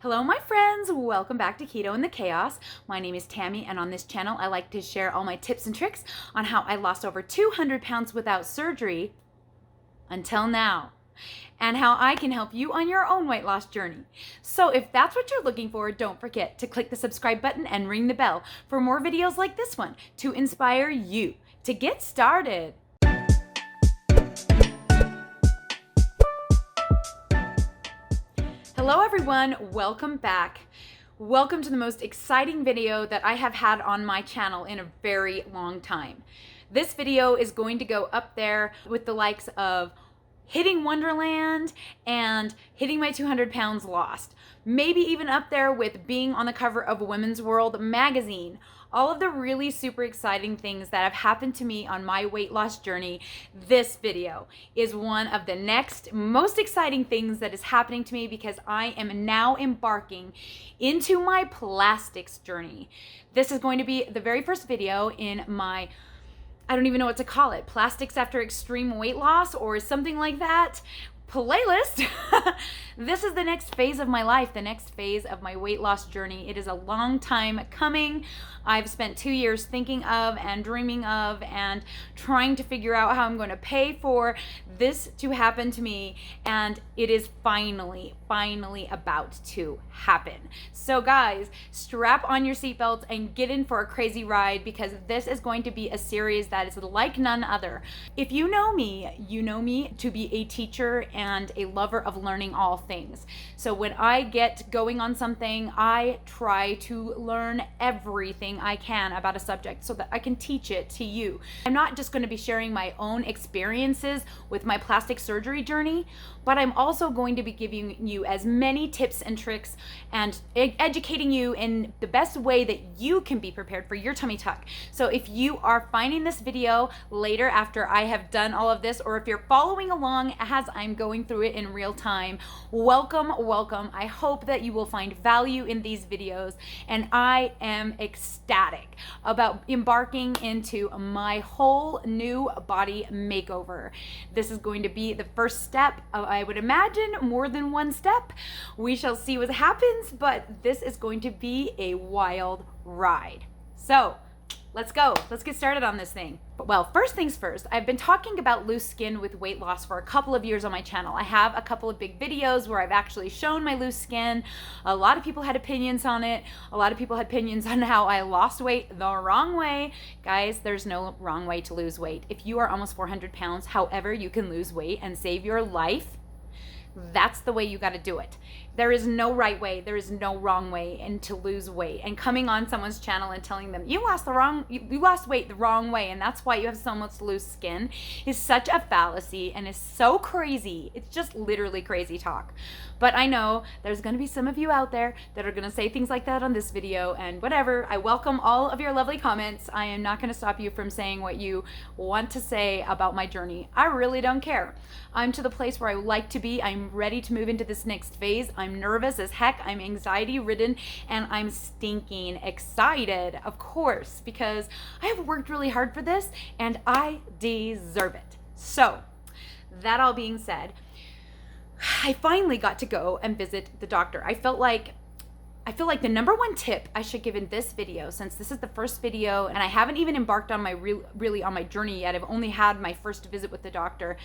Hello, my friends. Welcome back to Keto and the Chaos. My name is Tammy, and on this channel, I like to share all my tips and tricks on how I lost over 200 pounds without surgery until now, and how I can help you on your own weight loss journey. So if that's what you're looking for, don't forget to click the subscribe button and ring the bell for more videos like this one to inspire you to get started. Hello everyone, welcome back. Welcome to the most exciting video that I have had on my channel in a very long time. This video is going to go up there with the likes of hitting Wonderland and hitting my 200 pounds lost. Maybe even up there with being on the cover of Women's World magazine. All of the really super exciting things that have happened to me on my weight loss journey. This video is one of the next most exciting things that is happening to me because I am now embarking into my plastics journey. This is going to be the very first video in my, I don't even know what to call it, plastics after extreme weight loss or something like that playlist. This is the next phase of my life, the next phase of my weight loss journey. It is a long time coming. I've spent 2 years thinking of and dreaming of and trying to figure out how I'm going to pay for this to happen to me, and it is finally about to happen. So guys, strap on your seatbelts and get in for a crazy ride because this is going to be a series that is like none other. If you know me to be a teacher and a lover of learning all things. So when I get going on something, I try to learn everything I can about a subject so that I can teach it to you. I'm not just going to be sharing my own experiences with my plastic surgery journey, but I'm also going to be giving you as many tips and tricks and educating you in the best way that you can be prepared for your tummy tuck. So if you are finding this video later after I have done all of this, or if you're following along as I'm going through it in real time, welcome. I hope that you will find value in these videos, and I am ecstatic about embarking into my whole new body makeover. This is going to be the first step of, I would imagine, more than one step. We shall see what happens, but this is going to be a wild ride. So let's go. Let's get started on this thing. Well, first things first, I've been talking about loose skin with weight loss for a couple of years on my channel. I have a couple of big videos where I've actually shown my loose skin. A lot of people had opinions on it. A lot of people had opinions on how I lost weight the wrong way. Guys, there's no wrong way to lose weight. If you are almost 400 pounds, however you can lose weight and save your life, that's the way you got to do it. There is no right way. There is no wrong way and to lose weight. And coming on someone's channel and telling them you lost weight the wrong way and that's why you have so much loose skin is such a fallacy and is so crazy. It's just literally crazy talk. But I know there's going to be some of you out there that are going to say things like that on this video, and whatever. I welcome all of your lovely comments. I am not going to stop you from saying what you want to say about my journey. I really don't care. I'm to the place where I like to be. I'm ready to move into this next phase. I'm nervous as heck. I'm anxiety ridden, and I'm stinking excited, of course, because I have worked really hard for this and I deserve it. So that all being said, I finally got to go and visit the doctor. I feel like the number one tip I should give in this video, since this is the first video and I haven't even embarked on my really on my journey yet. I've only had my first visit with the doctor.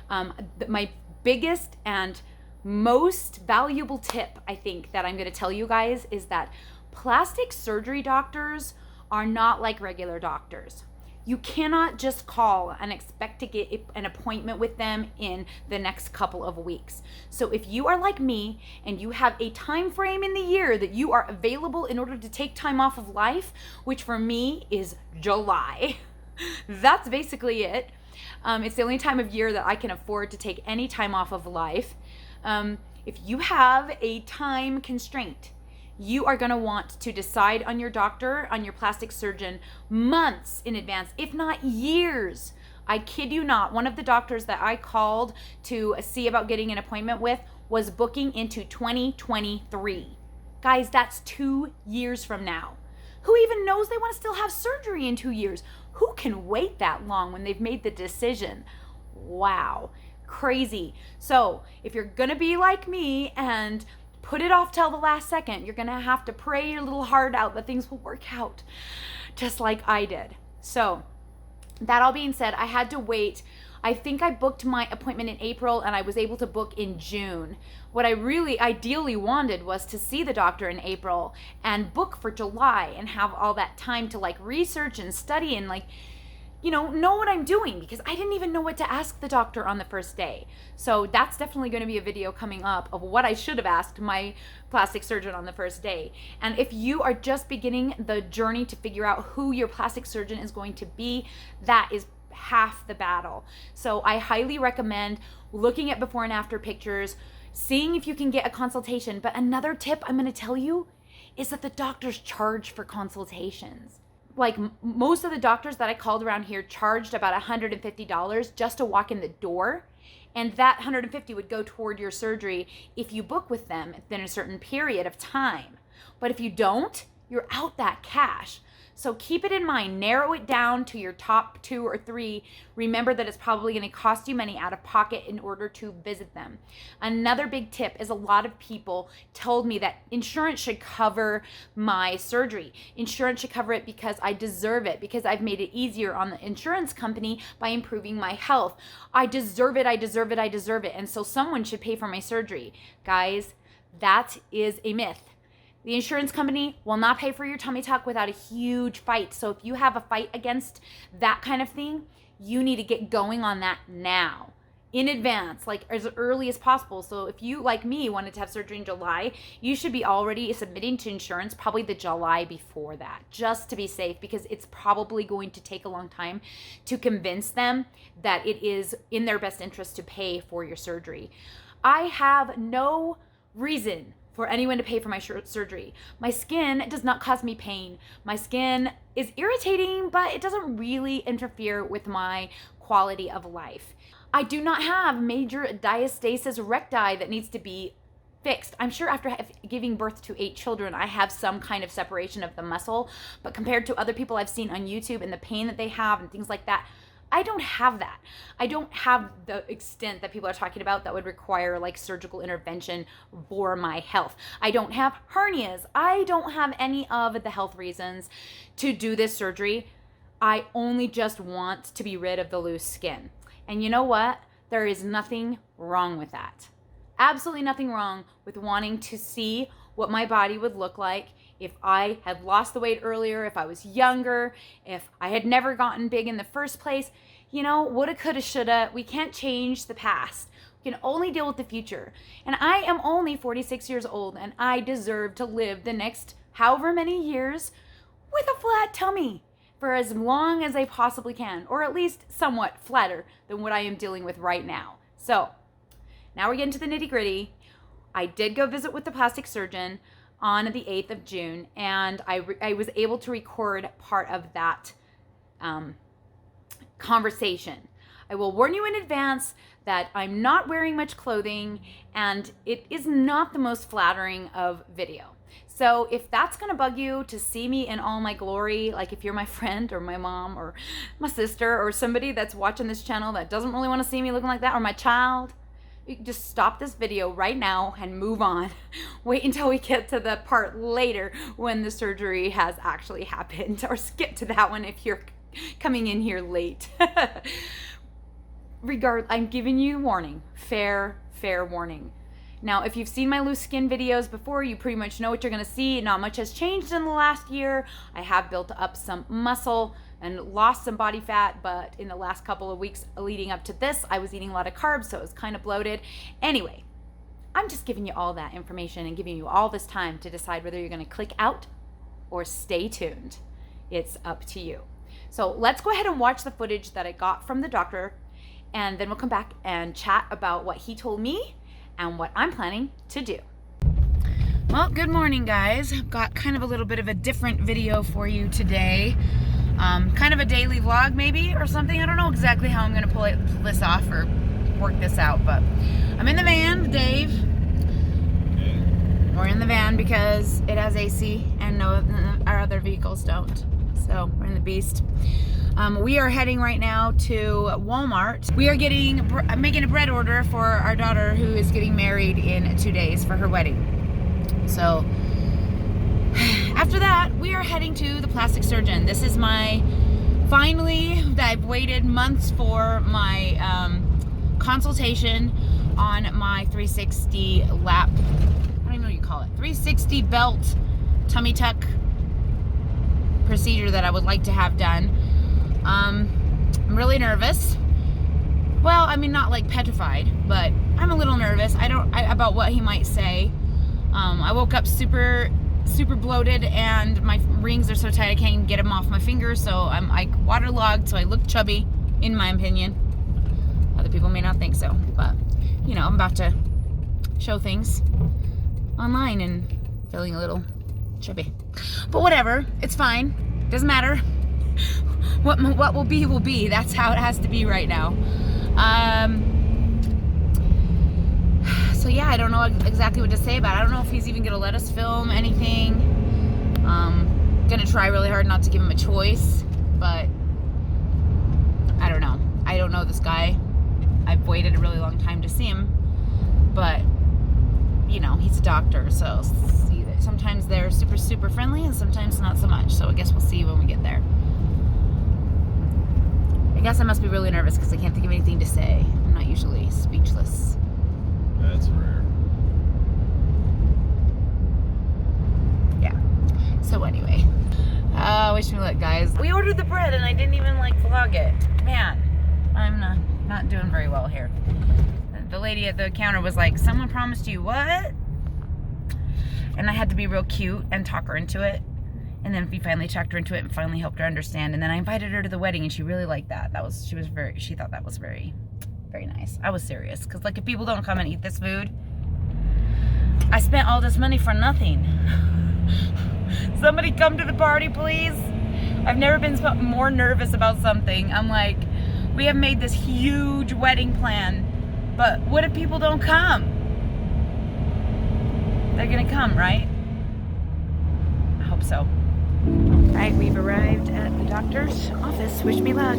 My biggest and most valuable tip, I think, that I'm going to tell you guys is that plastic surgery doctors are not like regular doctors. You cannot just call and expect to get an appointment with them in the next couple of weeks. So if you are like me and you have a time frame in the year that you are available in order to take time off of life, which for me is July, that's basically it. It's the only time of year that I can afford to take any time off of life. If you have a time constraint, you are going to want to decide on your doctor, on your plastic surgeon, months in advance, if not years. I kid you not, one of the doctors that I called to see about getting an appointment with was booking into 2023. Guys, that's 2 years from now. Who even knows they want to still have surgery in 2 years? Who can wait that long when they've made the decision? Wow, crazy. So if you're going to be like me and put it off till the last second. You're gonna have to pray your little heart out that things will work out, just like I did. So that all being said, I had to wait. I think I booked my appointment in April and I was able to book in June. What I really ideally wanted was to see the doctor in April and book for July and have all that time to like research and study and like, you know what I'm doing, because I didn't even know what to ask the doctor on the first day. So that's definitely going to be a video coming up of what I should have asked my plastic surgeon on the first day. And if you are just beginning the journey to figure out who your plastic surgeon is going to be, that is half the battle. So I highly recommend looking at before and after pictures, seeing if you can get a consultation. But another tip I'm going to tell you is that the doctors charge for consultations. Like most of the doctors that I called around here charged about $150 just to walk in the door. And that $150 would go toward your surgery if you book with them within a certain period of time. But if you don't, you're out that cash. So keep it in mind, narrow it down to your top 2 or 3. Remember that it's probably going to cost you money out of pocket in order to visit them. Another big tip is a lot of people told me that insurance should cover my surgery. Insurance should cover it because I deserve it, because I've made it easier on the insurance company by improving my health. I deserve it, I deserve it, I deserve it. And so someone should pay for my surgery. Guys, that is a myth. The insurance company will not pay for your tummy tuck without a huge fight. So if you have a fight against that kind of thing, you need to get going on that now, in advance, like as early as possible. So if you, like me, wanted to have surgery in July, you should be already submitting to insurance probably the July before that, just to be safe, because it's probably going to take a long time to convince them that it is in their best interest to pay for your surgery. I have no reason for anyone to pay for my surgery. My skin does not cause me pain. My skin is irritating, but it doesn't really interfere with my quality of life. I do not have major diastasis recti that needs to be fixed. I'm sure after giving birth to 8 children, I have some kind of separation of the muscle, but compared to other people I've seen on YouTube and the pain that they have and things like that, I don't have that. I don't have the extent that people are talking about that would require like surgical intervention for my health. I don't have hernias. I don't have any of the health reasons to do this surgery. I only just want to be rid of the loose skin. And you know what? There is nothing wrong with that. Absolutely nothing wrong with wanting to see what my body would look like if I had lost the weight earlier, if I was younger, if I had never gotten big in the first place. You know, woulda, coulda, shoulda. We can't change the past. We can only deal with the future. And I am only 46 years old, and I deserve to live the next however many years with a flat tummy for as long as I possibly can, or at least somewhat flatter than what I am dealing with right now. So now we're getting to the nitty gritty. I did go visit with the plastic surgeon on the 8th of June, and I was able to record part of that conversation. I will warn you in advance that I'm not wearing much clothing, and it is not the most flattering of video. So if that's gonna bug you to see me in all my glory, like if you're my friend or my mom or my sister or somebody that's watching this channel that doesn't really want to see me looking like that, or my child, you can just stop this video right now and move on. Wait until we get to the part later when the surgery has actually happened, or skip to that one if you're coming in here late. I'm giving you warning, fair warning. Now, if you've seen my loose skin videos before, you pretty much know what you're gonna see. Not much has changed in the last year. I have built up some muscle and lost some body fat, but in the last couple of weeks leading up to this, I was eating a lot of carbs, so it was kind of bloated. Anyway, I'm just giving you all that information and giving you all this time to decide whether you're gonna click out or stay tuned. It's up to you. So let's go ahead and watch the footage that I got from the doctor, and then we'll come back and chat about what he told me and what I'm planning to do. Well, good morning, guys. I've got kind of a little bit of a different video for you today. Kind of a daily vlog maybe or something. I don't know exactly how I'm gonna pull this off or work this out, but I'm in the van with Dave. We're in the van because it has AC and our other vehicles don't. So we're in the Beast. We are heading right now to Walmart. We are making a bread order for our daughter who is getting married in 2 days for her wedding. So after that, we are heading to the plastic surgeon. This is finally, I've waited months for my consultation on my 360 lap, I don't even know what you call it, 360 belt tummy tuck procedure that I would like to have done. I'm really nervous. Well, I mean, not like petrified, but I'm a little nervous. About what he might say. I woke up super bloated, and my rings are so tight I can't even get them off my fingers, so I'm like waterlogged, so I look chubby, in my opinion. Other people may not think so, but you know, I'm about to show things online and feeling a little chubby. But whatever, it's fine. Doesn't matter. What will be will be. That's how it has to be right now. So yeah, I don't know exactly what to say about it. I don't know if he's even gonna let us film anything. Gonna try really hard not to give him a choice, but I don't know. I don't know this guy. I've waited a really long time to see him, but you know, he's a doctor, so sometimes they're super friendly and sometimes not so much. So I guess we'll see when we get there. I guess I must be really nervous because I can't think of anything to say. I'm not usually speechless. That's rare. Yeah. So anyway, wish me luck, guys. We ordered the bread and I didn't even like vlog it. Man, I'm not doing very well here. The lady at the counter was like, "Someone promised you what?" And I had to be real cute and talk her into it. And then we finally talked her into it and finally helped her understand. And then I invited her to the wedding and she really liked that. She thought that was very, very nice. I was serious. Because like, if people don't come and eat this food, I spent all this money for nothing. Somebody come to the party, please. I've never been more nervous about something. I'm like, we have made this huge wedding plan, but what if people don't come? They're gonna come, right? I hope so. All right, we've arrived at the doctor's office. Wish me luck.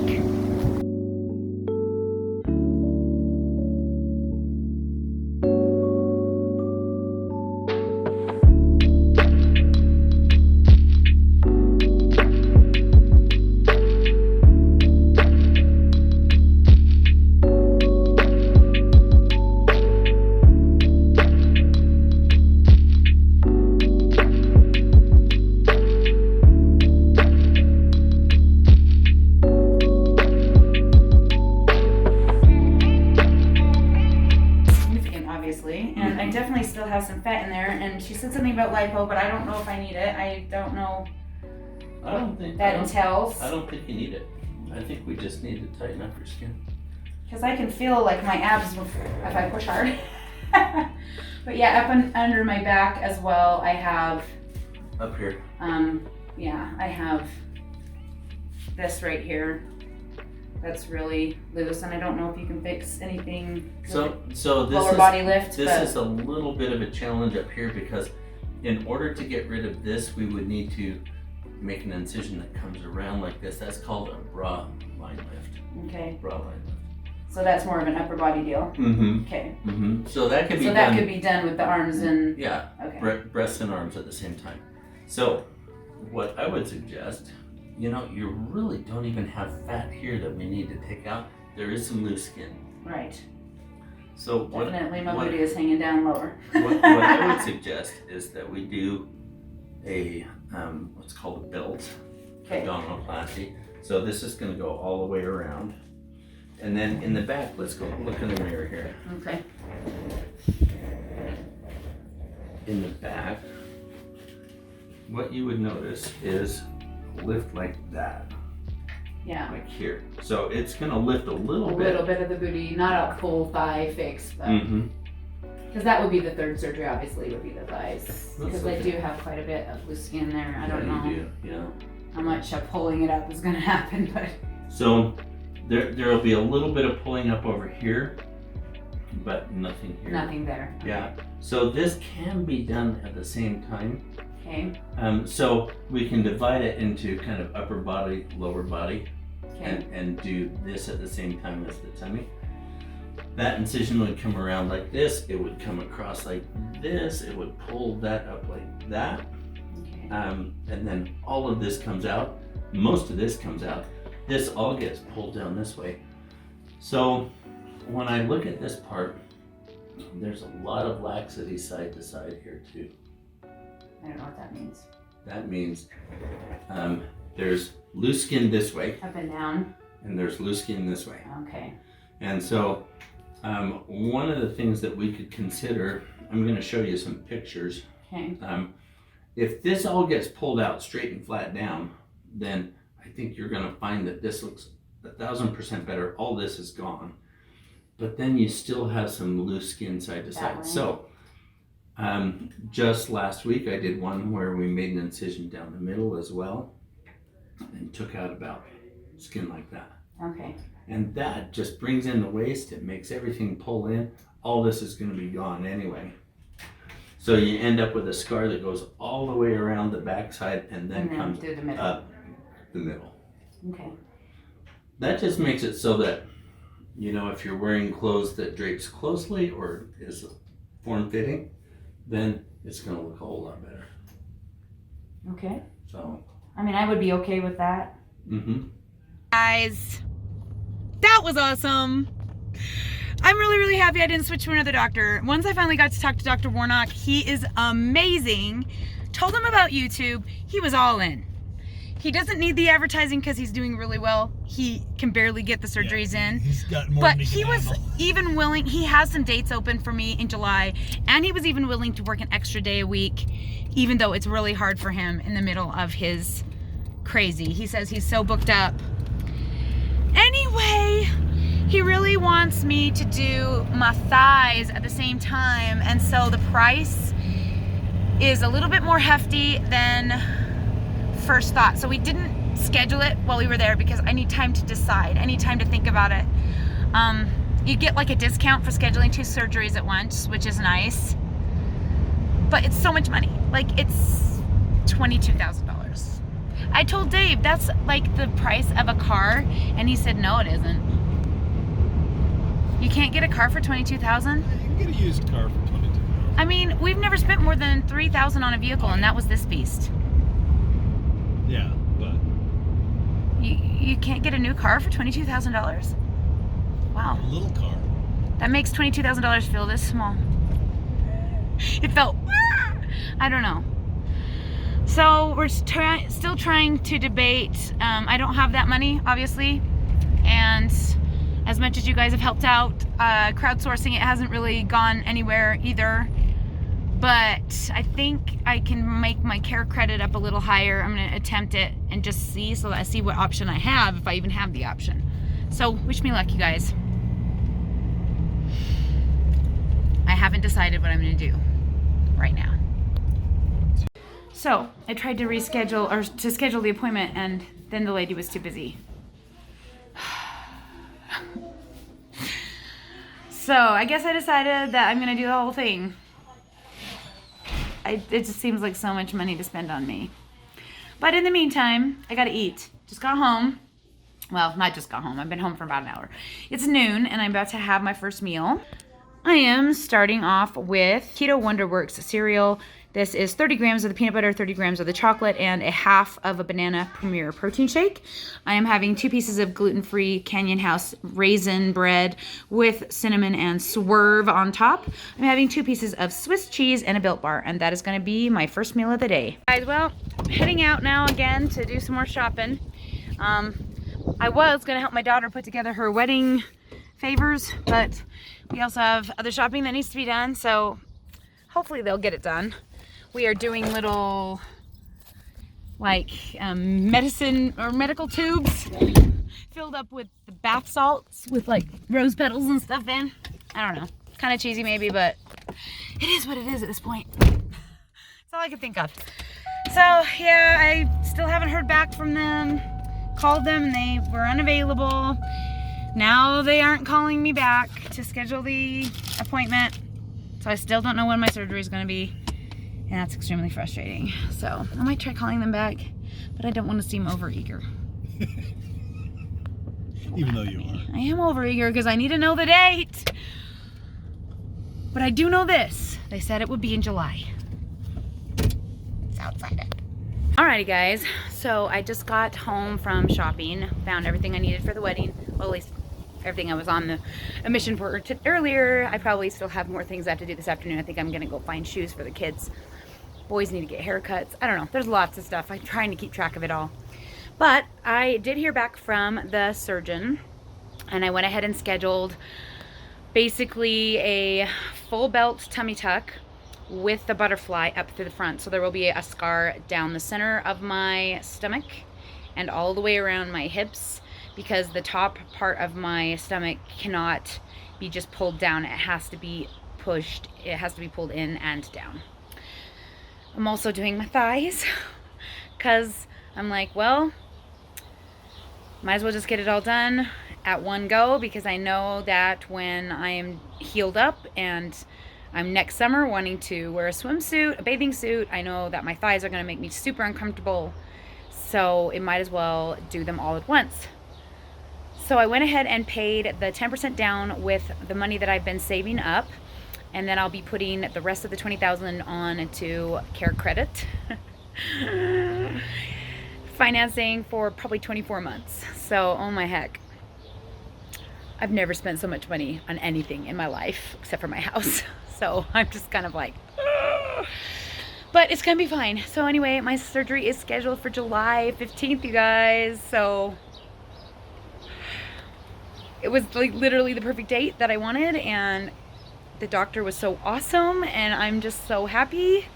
And I definitely still have some fat in there, and she said something about lipo, but I don't know if I need it. I don't know what that entails. I don't think you need it. I think we just need to tighten up your skin. Because I can feel like my abs if I push hard. But yeah, up under my back as well, I have... Up here. Yeah, I have this right here. That's really loose, and I don't know if you can fix anything. So this lower body lift. This is a little bit of a challenge up here, because in order to get rid of this, we would need to make an incision that comes around like this. That's called a bra line lift. Okay. Bra line lift. So that's more of an upper body deal. Mm-hmm. Okay. Mm-hmm. So that could be. That could be done with the arms and. Yeah. Okay. Breasts and arms at the same time. So, what I would suggest. You know, you really don't even have fat here that we need to take out. There is some loose skin. Right. So definitely my booty is hanging down lower. what I would suggest is that we do a what's called a belt abdominoplasty. So this is going to go all the way around, and then in the back, let's go look in the mirror here. Okay. In the back, what you would notice is lift like that. Yeah. Like here. So it's gonna lift a little bit. A little bit of the booty, not a full thigh fix, but because that would be the third surgery. Obviously, would be the thighs, because I do have quite a bit of loose skin there. I don't know. You do. Yeah. How much pulling it up is gonna happen, but. So there'll be a little bit of pulling up over here, but nothing here. Nothing there. Okay. Yeah. So this can be done at the same time. Okay. So we can divide it into kind of upper body, lower body, okay. and do this at the same time as the tummy. that incision would come around like this, it would come across like this, it would pull that up like that. Okay. And then all of this comes out. Most of this comes out. This all gets pulled down this way. So when I look at this part, there's a lot of laxity side to side here too. I don't know what that means. That means there's loose skin this way. Up and down. And there's loose skin this way. Okay. And so one of the things that we could consider, I'm going to show you some pictures. Okay. If this all gets pulled out straight and flat down, then I think you're going to find that this looks 1,000% better. All this is gone. But then you still have some loose skin side to side. Right. So just last week I did one where we made an incision down the middle as well and took out about skin like that. Okay. And that just brings in the waste. It makes everything pull in. All this is going to be gone anyway. So you end up with a scar that goes all the way around the backside and then comes through the middle. up the middle. Okay. That just makes it so that, you know, if you're wearing clothes that drapes closely or is form-fitting, then it's going to look a whole lot better. Okay. So. I mean, I would be okay with that. Mm-hmm. Guys, that was awesome. I'm really, really happy I didn't switch to another doctor. Once I finally got to talk to Dr. Warnock, he is amazing. Told him about YouTube. He was all in. He doesn't need the advertising because he's doing really well. He can barely get the surgeries in. He's got more but than he was even willing. He has some dates open for me in July, and he was even willing to work an extra day a week, even though it's really hard for him in the middle of his crazy. He says he's so booked up. Anyway, he really wants me to do my thighs at the same time, and so the price is a little bit more hefty than first thought. So we didn't schedule it while we were there because I need time to decide. I need time to think about it. You get like a discount for scheduling 2 surgeries at once, which is nice, but it's so much money. Like, it's $22,000. I told Dave that's like the price of a car, and he said no, it isn't. You can't get a car for $22,000? You can get a used car for $22,000. I mean, we've never spent more than $3,000 on a vehicle, and that was this beast. Yeah, but you can't get a new car for $22,000? Wow. a little car. That makes $22,000 feel this small. It felt, I don't know. So we're still trying to debate. I don't have that money, obviously, and as much as you guys have helped out, crowdsourcing it hasn't really gone anywhere either. But I think I can make my care credit up a little higher. I'm gonna attempt it and just see, so that I see what option I have, if I even have the option. So wish me luck, you guys. I haven't decided what I'm gonna do right now. So I tried to reschedule, or to schedule the appointment, and then the lady was too busy. So I guess I decided that I'm gonna do the whole thing. It just seems like so much money to spend on me. But in the meantime, I gotta eat. Just got home. Well, not just got home. I've been home for about an hour. It's noon, and I'm about to have my first meal. I am starting off with Keto Wonderworks cereal. This is 30 grams of the peanut butter, 30 grams of the chocolate, and a half of a banana Premier protein shake. I am having 2 pieces of gluten-free Canyon House raisin bread with cinnamon and swerve on top. I'm having 2 pieces of Swiss cheese and a Built Bar, and that is going to be my first meal of the day. Guys, well, I'm heading out now again to do some more shopping. I was going to help my daughter put together her wedding favors, but we also have other shopping that needs to be done, so hopefully they'll get it done. We are doing little, like, medicine or medical tubes filled up with the bath salts with, like, rose petals and stuff in. I don't know. Kind of cheesy maybe, but it is what it is at this point. That's all I can think of. So, yeah, I still haven't heard back from them. Called them and they were unavailable. Now they aren't calling me back to schedule the appointment. So I still don't know when my surgery is going to be. And that's extremely frustrating. So I might try calling them back, but I don't want to seem overeager. Even though you are. I am overeager because I need to know the date. But I do know this. They said it would be in July. It's outside it. Alrighty guys, so I just got home from shopping, found everything I needed for the wedding. Well, at least everything I was on a mission for earlier. I probably still have more things I have to do this afternoon. I think I'm gonna go find shoes for the kids. Boys need to get haircuts. I don't know, there's lots of stuff. I'm trying to keep track of it all. But I did hear back from the surgeon, and I went ahead and scheduled basically a full belt tummy tuck with the butterfly up through the front. So there will be a scar down the center of my stomach and all the way around my hips, because the top part of my stomach cannot be just pulled down. It has to be pushed. It has to be pulled in and down. I'm also doing my thighs because I'm like, well, might as well just get it all done at one go, because I know that when I am healed up and I'm next summer wanting to wear a swimsuit, a bathing suit, I know that my thighs are going to make me super uncomfortable. So it might as well do them all at once. So I went ahead and paid the 10% down with the money that I've been saving up. And then I'll be putting the rest of the $20,000 on to Care Credit. Financing for probably 24 months. So, oh my heck. I've never spent so much money on anything in my life except for my house. So I'm just kind of like, ugh. But it's gonna be fine. So anyway, my surgery is scheduled for July 15th, you guys. So it was like literally the perfect date that I wanted, and the doctor was so awesome, and I'm just so happy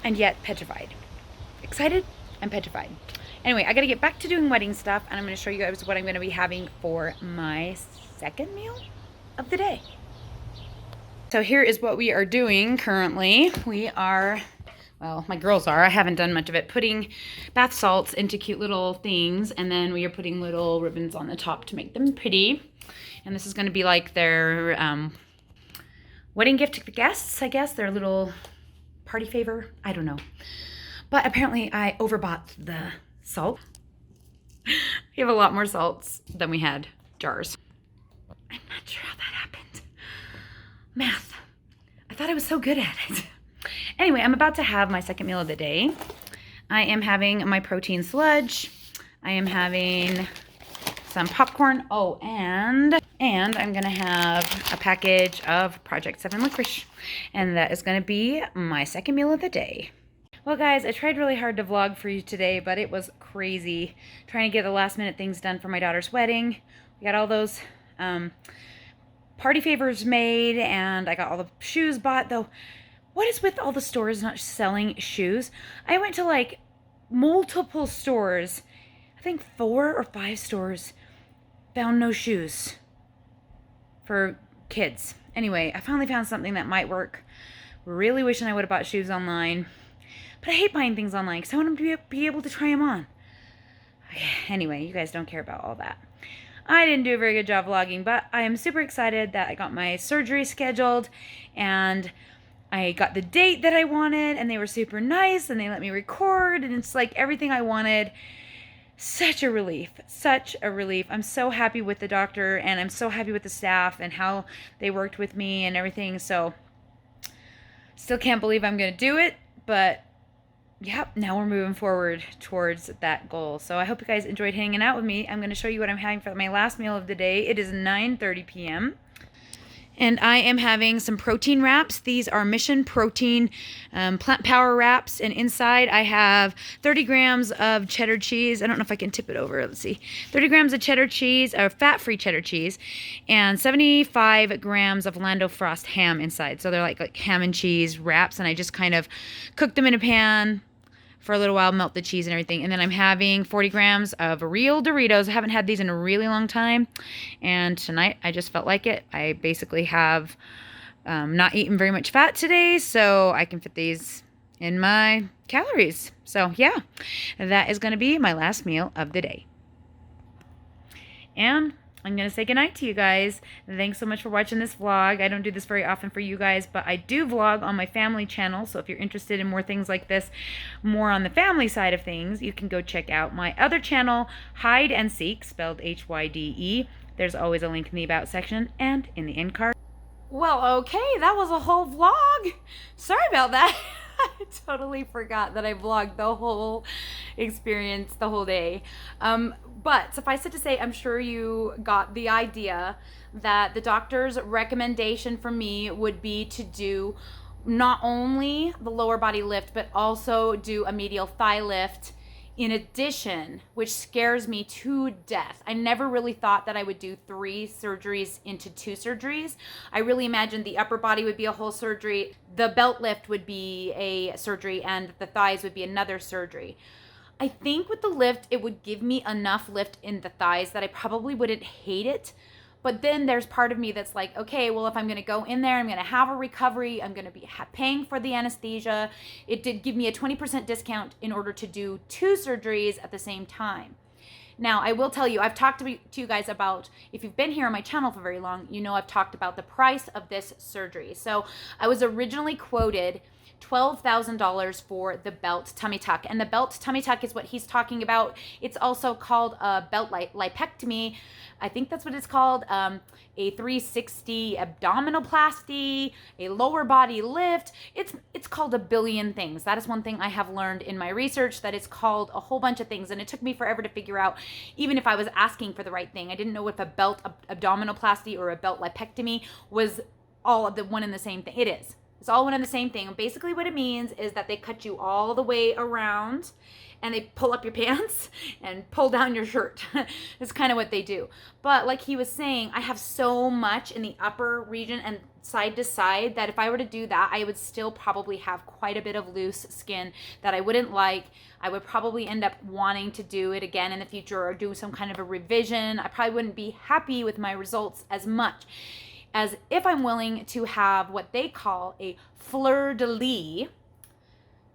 and yet petrified. Excited and petrified. Anyway, I gotta get back to doing wedding stuff, and I'm gonna show you guys what I'm gonna be having for my second meal of the day. So here is what we are doing currently. We are, well, my girls are, I haven't done much of it, putting bath salts into cute little things, and then we are putting little ribbons on the top to make them pretty. And this is gonna be like their wedding gift to the guests, I guess, their little party favor, I don't know. But apparently I overbought the salt. We have a lot more salts than we had jars. I'm not sure how that happened. Math. I thought I was so good at it. Anyway, I'm about to have my second meal of the day. I am having my protein sludge. I am having some popcorn. Oh, and I'm gonna have a package of Project 7 licorice. And that is gonna be my second meal of the day. Well guys, I tried really hard to vlog for you today, but it was crazy trying to get the last minute things done for my daughter's wedding. We got all those party favors made, and I got all the shoes bought. Though, what is with all the stores not selling shoes? I went to like multiple stores, I think 4 or 5 stores, found no shoes for kids. Anyway, I finally found something that might work. Really wishing I would have bought shoes online. But I hate buying things online because I want them to be able to try them on. Anyway, you guys don't care about all that. I didn't do a very good job vlogging, but I am super excited that I got my surgery scheduled, and I got the date that I wanted, and they were super nice, and they let me record, and it's like everything I wanted. Such a relief. Such a relief. I'm so happy with the doctor, and I'm so happy with the staff and how they worked with me and everything. So still can't believe I'm going to do it, but yep, now we're moving forward towards that goal. So I hope you guys enjoyed hanging out with me. I'm going to show you what I'm having for my last meal of the day. It is 9:30 p.m. And I am having some protein wraps. These are Mission Protein Plant Power Wraps. And inside I have 30 grams of cheddar cheese. I don't know if I can tip it over. Let's see. 30 grams of cheddar cheese, or fat-free cheddar cheese, and 75 grams of Lando Frost ham inside. So they're like ham and cheese wraps. And I just kind of cook them in a pan for a little while, melt the cheese and everything. And then I'm having 40 grams of real Doritos. I haven't had these in a really long time. And tonight I just felt like it. I basically have not eaten very much fat today, so I can fit these in my calories. So yeah, that is going to be my last meal of the day. And I'm going to say goodnight to you guys. Thanks so much for watching this vlog. I don't do this very often for you guys, but I do vlog on my family channel. So if you're interested in more things like this, more on the family side of things, you can go check out my other channel, Hide and Seek, spelled Hyde. There's always a link in the About section and in the end card. Well, okay, that was a whole vlog. Sorry about that. I totally forgot that I vlogged the whole experience, the whole day. But suffice it to say, I'm sure you got the idea that the doctor's recommendation for me would be to do not only the lower body lift, but also do a medial thigh lift in addition, which scares me to death. I never really thought that I would do 3 surgeries into 2 surgeries. I really imagined the upper body would be a whole surgery, the belt lift would be a surgery, and the thighs would be another surgery. I think with the lift, it would give me enough lift in the thighs that I probably wouldn't hate it. But then there's part of me that's like, okay, well, if I'm going to go in there, I'm going to have a recovery. I'm going to be paying for the anesthesia. It did give me a 20% discount in order to do 2 surgeries at the same time. Now, I will tell you, I've talked to you guys about, if you've been here on my channel for very long, you know I've talked about the price of this surgery. So I was originally quoted $12,000 for the belt tummy tuck. And the belt tummy tuck is what he's talking about. It's also called a belt lipectomy. I think that's what it's called. A 360 abdominoplasty, a lower body lift. It's called a billion things. That is one thing I have learned in my research, that it's called a whole bunch of things. And it took me forever to figure out, even if I was asking for the right thing. I didn't know if a belt abdominoplasty or a belt lipectomy was all of the one and the same thing. It is. It's all one and the same thing. And basically what it means is that they cut you all the way around and they pull up your pants and pull down your shirt. It's kind of what they do. But like he was saying, I have so much in the upper region and side to side that if I were to do that, I would still probably have quite a bit of loose skin that I wouldn't like. I would probably end up wanting to do it again in the future or do some kind of a revision. I probably wouldn't be happy with my results as much as if I'm willing to have what they call a Fleur-De-Lis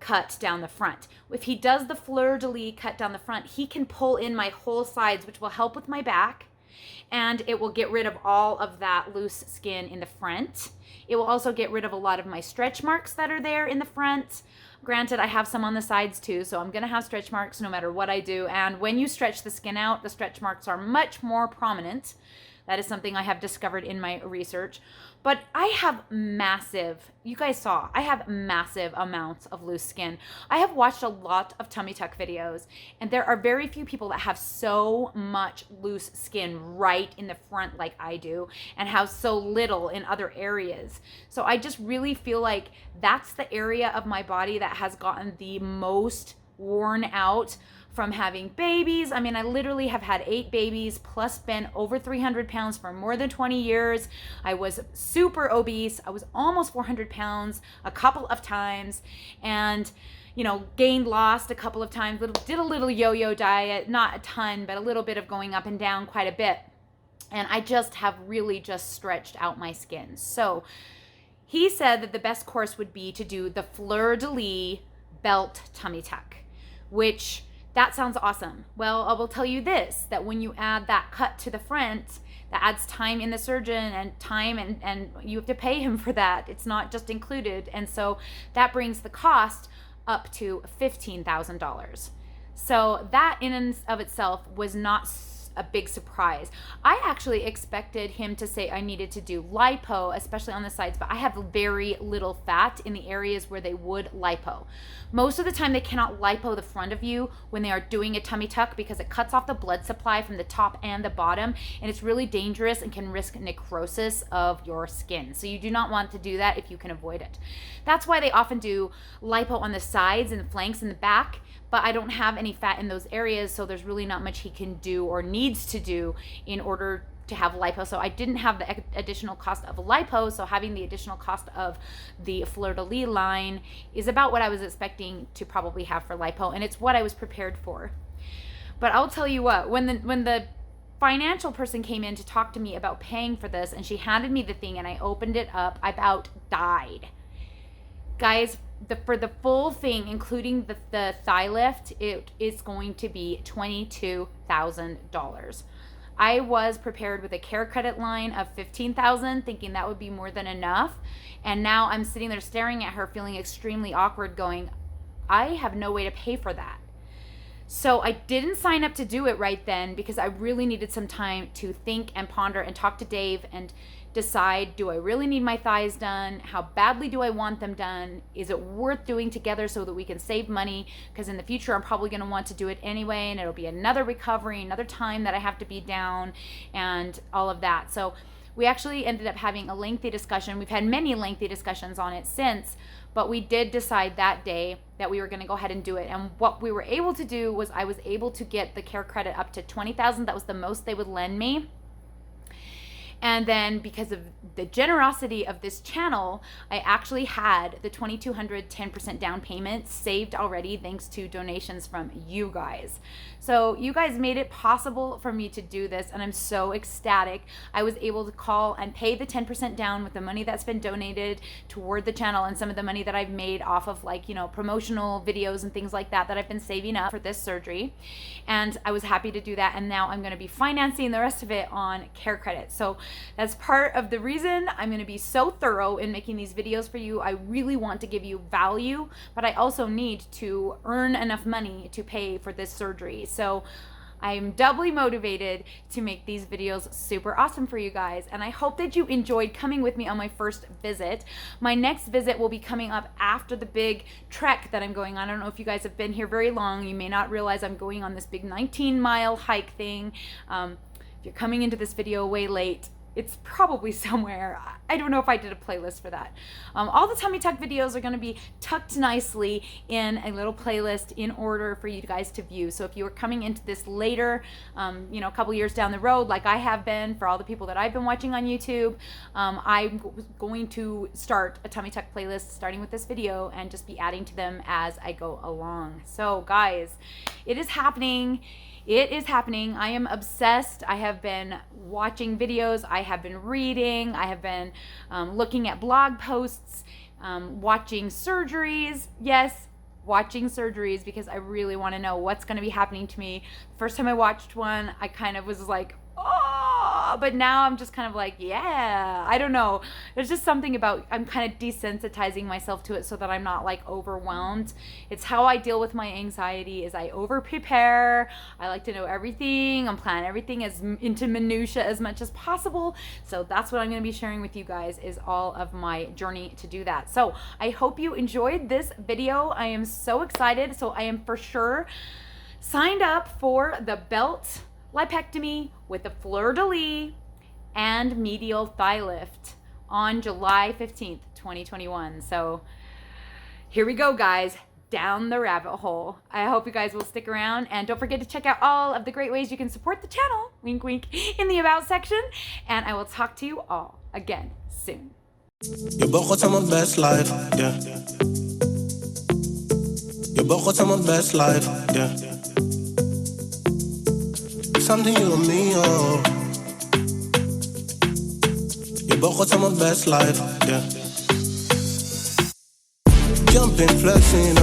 cut down the front. If he does the Fleur-De-Lis cut down the front, he can pull in my whole sides, which will help with my back, and it will get rid of all of that loose skin in the front. It will also get rid of a lot of my stretch marks that are there in the front. Granted, I have some on the sides too, so I'm gonna have stretch marks no matter what I do. And when you stretch the skin out, the stretch marks are much more prominent. That is something I have discovered in my research. But I have massive, you guys saw, I have massive amounts of loose skin. I have watched a lot of tummy tuck videos, and there are very few people that have so much loose skin right in the front like I do, and have so little in other areas. So I just really feel like that's the area of my body that has gotten the most worn out from having babies. I mean, I literally have had 8 babies plus been over 300 pounds for more than 20 years. I was super obese. I was almost 400 pounds a couple of times, and you know, gained, lost a couple of times, did a little yo-yo diet, not a ton, but a little bit of going up and down quite a bit. And I just have really just stretched out my skin. So he said that the best course would be to do the Fleur-De-Lis belt tummy tuck, which that sounds awesome. Well, I will tell you this, that when you add that cut to the front, that adds time in the surgeon and time, and you have to pay him for that. It's not just included. And so that brings the cost up to $15,000. So that in and of itself was not a big surprise. I actually expected him to say I needed to do lipo, especially on the sides, but I have very little fat in the areas where they would lipo. Most of the time they cannot lipo the front of you when they are doing a tummy tuck because it cuts off the blood supply from the top and the bottom, and it's really dangerous and can risk necrosis of your skin. So you do not want to do that if you can avoid it. That's why they often do lipo on the sides and the flanks and the back, but I don't have any fat in those areas, so there's really not much he can do or needs to do in order to have lipo. So I didn't have the additional cost of lipo, so having the additional cost of the Fleur-De-Lis line is about what I was expecting to probably have for lipo, and it's what I was prepared for. But I'll tell you what, when the financial person came in to talk to me about paying for this, and she handed me the thing and I opened it up, I about died. Guys, for the full thing, including the thigh lift, it is going to be $22,000. I was prepared with a care credit line of $15,000, thinking that would be more than enough. And now I'm sitting there staring at her, feeling extremely awkward, going, I have no way to pay for that. So I didn't sign up to do it right then because I really needed some time to think and ponder and talk to Dave and decide, do I really need my thighs done? How badly do I want them done? Is it worth doing together so that we can save money? Because in the future, I'm probably going to want to do it anyway, and it'll be another recovery, another time that I have to be down and all of that. So we actually ended up having a lengthy discussion. We've had many lengthy discussions on it since, but we did decide that day that we were going to go ahead and do it. And what we were able to do was I was able to get the care credit up to $20,000. That was the most they would lend me. And then because of the generosity of this channel, I actually had the $2,200 10% down payment saved already thanks to donations from you guys. So you guys made it possible for me to do this, and I'm so ecstatic. I was able to call and pay the 10% down with the money that's been donated toward the channel and some of the money that I've made off of, like, you know, promotional videos and things like that I've been saving up for this surgery. And I was happy to do that, and now I'm going to be financing the rest of it on care credit. So that's part of the reason I'm going to be so thorough in making these videos for you. I really want to give you value, but I also need to earn enough money to pay for this surgery. So I'm doubly motivated to make these videos super awesome for you guys, and I hope that you enjoyed coming with me on my first visit. My next visit will be coming up after the big trek that I'm going on. I don't know if you guys have been here very long. You may not realize I'm going on this big 19-mile hike thing. If you're coming into this video way late, it's probably somewhere. I don't know if I did a playlist for that. All the tummy tuck videos are going to be tucked nicely in a little playlist in order for you guys to view. So if you are coming into this later, you know, a couple years down the road, like I have been for all the people that I've been watching on YouTube, I'm going to start a tummy tuck playlist starting with this video and just be adding to them as I go along. So guys, it is happening. It is happening. I am obsessed. I have been watching videos. I have been reading. I have been looking at blog posts, watching surgeries. Yes, watching surgeries because I really want to know what's going to be happening to me. First time I watched one, I kind of was like, oh, but now I'm just kind of like, yeah, I don't know. There's just something about, I'm kind of desensitizing myself to it so that I'm not like overwhelmed. It's how I deal with my anxiety is I over prepare. I like to know everything. I'm planning everything as into minutia as much as possible. So that's what I'm going to be sharing with you guys is all of my journey to do that. So I hope you enjoyed this video. I am so excited. So I am for sure signed up for the belt lipectomy with the Fleur-De-Lis and medial thigh lift on July 15th, 2021. So here we go, guys, down the rabbit hole. I hope you guys will stick around, and don't forget to check out all of the great ways you can support the channel, wink wink, in the about section, and I will talk to you all again soon. Je begon aan mijn best life, yeah. Je begon aan mijn best life, yeah. Something you and me, oh. Je begon aan mijn best life, yeah. Jumping, flexing,